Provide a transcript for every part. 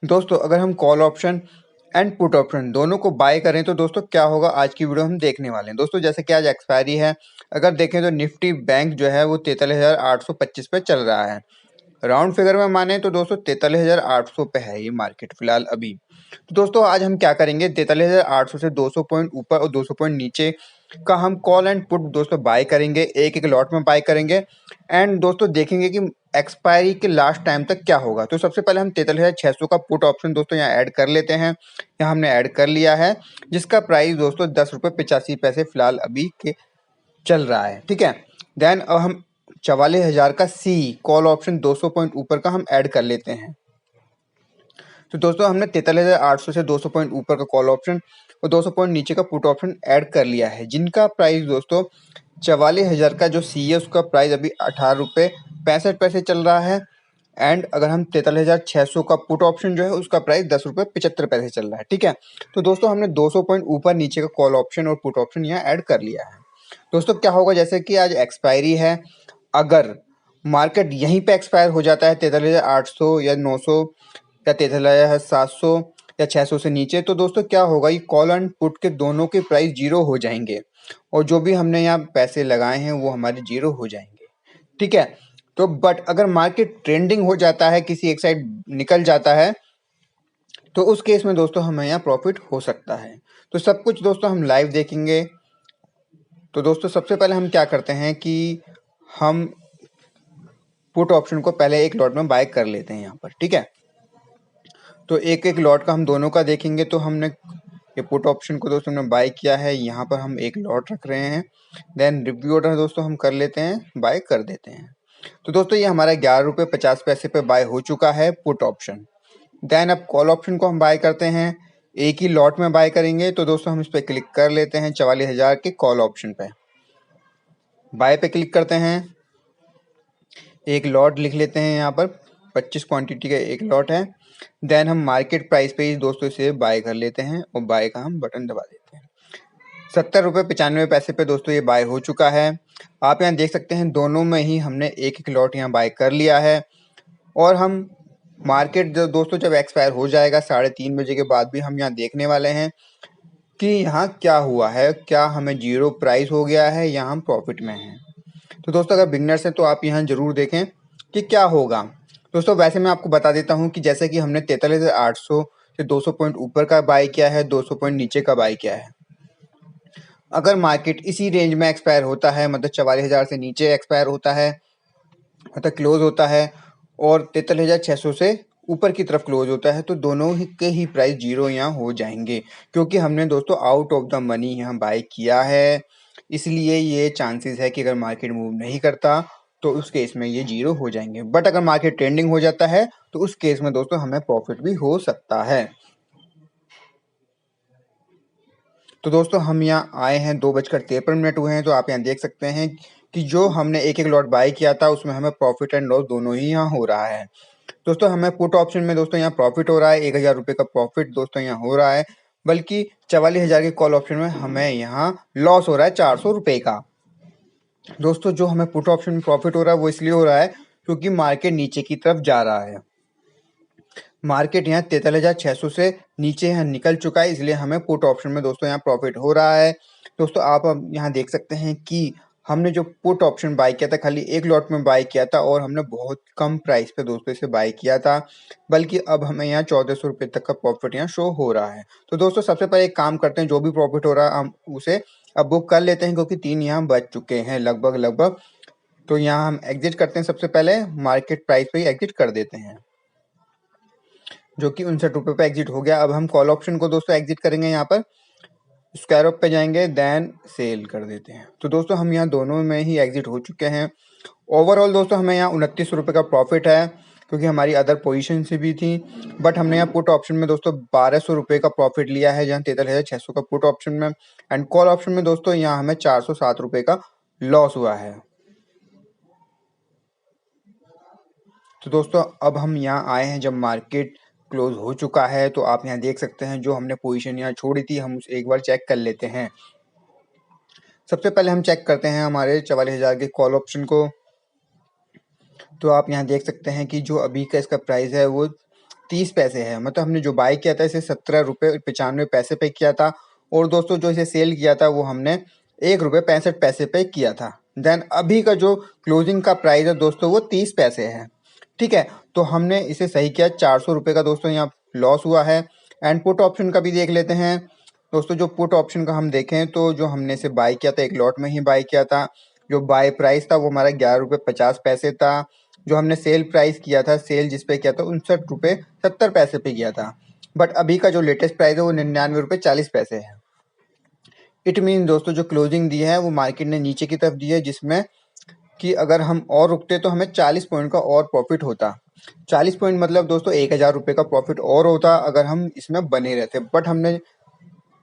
दोस्तों अगर हम call option and put option दोनों को बाय करें तो दोस्तों क्या होगा, आज की वीडियो हम देखने वाले हैं। दोस्तों जैसे कि आज एक्सपायरी है, अगर देखें तो निफ्टी बैंक जो है वो 43,825 पे चल रहा है। राउंड फिगर में माने तो दोस्तों 43,800 पे है ये मार्केट फिलहाल अभी। तो दोस्तों आज हम क्या करेंगे, 43,800 से 200 पॉइंट ऊपर और 200 पॉइंट नीचे का हम कॉल एंड पुट दोस्तों बाय करेंगे, एक एक लॉट में बाय करेंगे। एंड दोस्तों देखेंगे कि एक्सपायरी के लास्ट टाइम तक क्या होगा। तो सबसे पहले हम 43,600 का पुट ऑप्शन दोस्तों यहाँ ऐड कर लेते हैं। यहाँ हमने ऐड कर लिया है, जिसका प्राइस दोस्तों 10 रुपये 85 पैसे फिलहाल अभी के चल रहा है। ठीक है, देन अब हम 44,000 का सी कॉल ऑप्शन 200 पॉइंट ऊपर का हम ऐड कर लेते हैं। तो दोस्तों हमने 43,800 से 200 पॉइंट ऊपर का कॉल ऑप्शन और 200 पॉइंट नीचे का पुट ऑप्शन ऐड कर लिया है, जिनका प्राइस दोस्तों 44,000 का जो सी है उसका प्राइस अभी 18 रुपये 65 पैसे चल रहा है। एंड अगर हम 43,600 का पुट ऑप्शन जो है उसका प्राइस 10 रुपये 75 पैसे चल रहा है। ठीक है, तो दोस्तों हमने 200 पॉइंट ऊपर नीचे का कॉल ऑप्शन और पुट ऑप्शन यहाँ ऐड कर लिया है। दोस्तों क्या होगा, जैसे कि आज एक्सपायरी है, अगर मार्केट यहीं पे एक्सपायर हो जाता है 43,800 या 900 या 43,700 या 600 से नीचे, तो दोस्तों क्या होगा, ये कॉल एंड पुट के दोनों के प्राइस जीरो हो जाएंगे और जो भी हमने यहाँ पैसे लगाए हैं वो हमारे जीरो हो जाएंगे। ठीक है, तो बट अगर मार्केट ट्रेंडिंग हो जाता है, किसी एक साइड निकल जाता है, तो उस केस में दोस्तों हमें यहाँ प्रॉफिट हो सकता है। तो सब कुछ दोस्तों हम लाइव देखेंगे। तो दोस्तों सबसे पहले हम क्या करते हैं कि हम पुट ऑप्शन को पहले एक लॉट में बाय कर लेते हैं यहाँ पर। ठीक है, तो एक एक लॉट का हम दोनों का देखेंगे। तो हमने ये पुट ऑप्शन को दोस्तों हमने बाय किया है, यहाँ पर हम एक लॉट रख रहे हैं। देन रिव्यू ऑर्डर दोस्तों हम कर लेते हैं, बाय कर देते हैं। तो दोस्तों ये हमारा 11 रुपये 50 पैसे पे बाय हो चुका है पुट ऑप्शन। देन अब कॉल ऑप्शन को हम बाय करते हैं, एक ही लॉट में बाय करेंगे। तो दोस्तों हम इस पर क्लिक कर लेते हैं 44,000 के कॉल ऑप्शन पे, बाय पे क्लिक करते हैं, एक लॉट लिख लेते हैं यहाँ पर, 25 क्वांटिटी का एक लॉट है। देन हम मार्केट प्राइस पे ही दोस्तों इसे बाय कर लेते हैं और बाय का हम बटन दबा देते हैं। 70 रुपये 95 पैसे पे दोस्तों ये बाय हो चुका है। आप यहाँ देख सकते हैं दोनों में ही हमने एक एक लॉट यहाँ बाय कर लिया है। और हम मार्केट जो दोस्तों जब एक्सपायर हो जाएगा 3:30 बजे के बाद भी हम यहाँ देखने वाले हैं कि यहाँ क्या हुआ है, क्या हमें जीरो प्राइस हो गया है या हम प्रॉफिट में हैं। तो दोस्तों अगर बिगनर्स हैं तो आप यहाँ जरूर देखें कि क्या होगा। दोस्तों वैसे मैं आपको बता देता हूँ कि जैसे कि हमने 43,800 से 200 पॉइंट ऊपर का बाय किया है, 200 पॉइंट नीचे का बाय किया है। अगर मार्केट इसी रेंज में एक्सपायर होता है, मतलब 44,000 से नीचे एक्सपायर होता है, मतलब क्लोज होता है, और 43,600 से ऊपर की तरफ क्लोज होता है, तो दोनों ही के ही प्राइस जीरो यहाँ हो जाएंगे, क्योंकि हमने दोस्तों आउट ऑफ द मनी यहाँ बाय किया है। इसलिए ये चांसेस है कि अगर मार्केट मूव नहीं करता तो उस केस में ये जीरो हो जाएंगे। बट अगर मार्केट ट्रेंडिंग हो जाता है तो उस केस में दोस्तों हमें प्रॉफिट भी हो सकता है। तो दोस्तों हम यहाँ आए हैं, 2:53 हुए हैं। तो आप यहाँ देख सकते हैं कि जो हमने एक एक लॉट बाय किया था उसमें हमें प्रॉफिट एंड लॉस दोनों ही यहाँ हो रहा है। दोस्तों हमें पुट ऑप्शन में दोस्तों यहाँ प्रॉफिट हो रहा है, 1,000 रुपये का प्रॉफिट दोस्तों यहाँ हो रहा है, बल्कि 44,000 के कॉल ऑप्शन में हमें यहाँ लॉस हो रहा है 400 रुपये का। दोस्तों जो हमें पुट ऑप्शन में प्रॉफिट हो रहा है वो इसलिए हो रहा है क्योंकि मार्केट नीचे की तरफ जा रहा है। मार्केट यहाँ 43,600 से नीचे यहाँ निकल चुका है, इसलिए हमें पुट ऑप्शन में दोस्तों यहाँ प्रॉफिट हो रहा है। दोस्तों आप अब यहाँ देख सकते हैं कि हमने जो पुट ऑप्शन बाय किया था, खाली एक लॉट में बाय किया था और हमने बहुत कम प्राइस पे दोस्तों इसे बाय किया था, बल्कि अब हमें यहाँ 1,400 रुपये तक का प्रॉफिट यहाँ शो हो रहा है। तो दोस्तों सबसे पहले एक काम करते हैं, जो भी प्रॉफिट हो रहा है हम उसे अब बुक कर लेते हैं, क्योंकि 3 यहाँ बच चुके हैं लगभग। तो यहाँ हम एग्जिट करते हैं, सबसे पहले मार्केट प्राइस पे ही एग्जिट कर देते हैं, जो कि 59 रुपये पे एग्जिट हो गया। अब हम कॉल ऑप्शन को दोस्तों एग्जिट करेंगे, यहाँ पर स्क्वायर ऑफ पे जाएंगे, देन सेल कर देते हैं। तो दोस्तों हम यहाँ दोनों में ही एग्जिट हो चुके हैं। ओवरऑल दोस्तों हमें यहाँ 29 रुपये का प्रॉफिट है, क्योंकि हमारी अदर पोजीशन से भी थी। बट हमने यहाँ पुट ऑप्शन में दोस्तों 1,200 रुपये का प्रॉफिट लिया है, जहाँ 43,600 का पुट ऑप्शन में। एंड कॉल ऑप्शन में दोस्तों यहाँ हमें 407 रुपये का लॉस हुआ है। तो दोस्तों अब हम यहाँ आए हैं जब मार्केट क्लोज हो चुका है, तो आप यहाँ देख सकते हैं जो हमने पोजीशन यहाँ छोड़ी थी हम उसे एक बार चेक कर लेते हैं। सबसे पहले हम चेक करते हैं हमारे 44,000 के कॉल ऑप्शन को। तो आप यहाँ देख सकते हैं कि जो अभी का इसका प्राइस है वो 30 पैसे है। मतलब हमने जो बाय किया था इसे 17 रुपये 95 पैसे पे किया था, और दोस्तों जो इसे सेल किया था वो हमने 1 रुपये 65 पैसे पे किया था। देन अभी का जो क्लोजिंग का प्राइस है दोस्तों वो 30 पैसे है। ठीक है, तो हमने इसे सही किया, 400 रुपये का दोस्तों यहाँ लॉस हुआ है। एंड पुट ऑप्शन का भी देख लेते हैं दोस्तों। जो पुट ऑप्शन का हम देखें तो जो हमने इसे बाय किया था, एक लॉट में ही बाय किया था, जो बाय प्राइस था वो हमारा 11 रुपये 50 पैसे था। जो हमने सेल प्राइस किया था, सेल जिस पे किया था 59 रुपये 70 पैसे पे किया था। बट अभी का जो लेटेस्ट प्राइस है वो 99 रुपये 40 पैसे है। इट मीन दोस्तों जो क्लोजिंग दी है वो मार्केट ने नीचे की तरफ दी है, जिसमें कि अगर हम और रुकते तो हमें 40 पॉइंट का और प्रॉफिट होता। 40 पॉइंट मतलब दोस्तों 1000 रुपये का प्रॉफिट और होता अगर हम इसमें बने रहते। बट हमने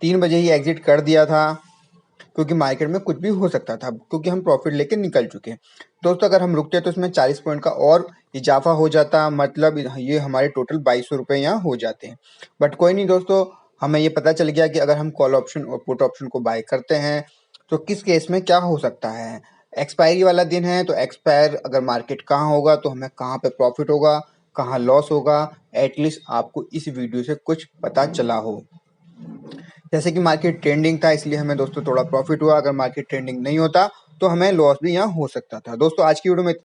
3 बजे ही एग्जिट कर दिया था, क्योंकि मार्केट में कुछ भी हो सकता था, क्योंकि हम प्रॉफिट लेके निकल चुके। दोस्तों अगर हम रुकते तो इसमें 40 पॉइंट का और इजाफा हो जाता, मतलब ये हमारे टोटल 2200 रुपये यहाँ हो जाते हैं। बट कोई नहीं दोस्तों, हमें ये पता चल गया कि अगर हम कॉल ऑप्शन और पुट ऑप्शन को बाय करते हैं तो किस केस में क्या हो सकता है। एक्सपायरी वाला दिन है तो एक्सपायर अगर मार्केट कहाँ होगा तो हमें कहाँ पे प्रॉफिट होगा, कहाँ लॉस होगा, एटलीस्ट आपको इस वीडियो से कुछ पता चला हो। जैसे कि मार्केट ट्रेंडिंग था इसलिए हमें दोस्तों थोड़ा प्रॉफिट हुआ, अगर मार्केट ट्रेंडिंग नहीं होता तो हमें लॉस भी यहाँ हो सकता था। दोस्तों आज की वीडियो में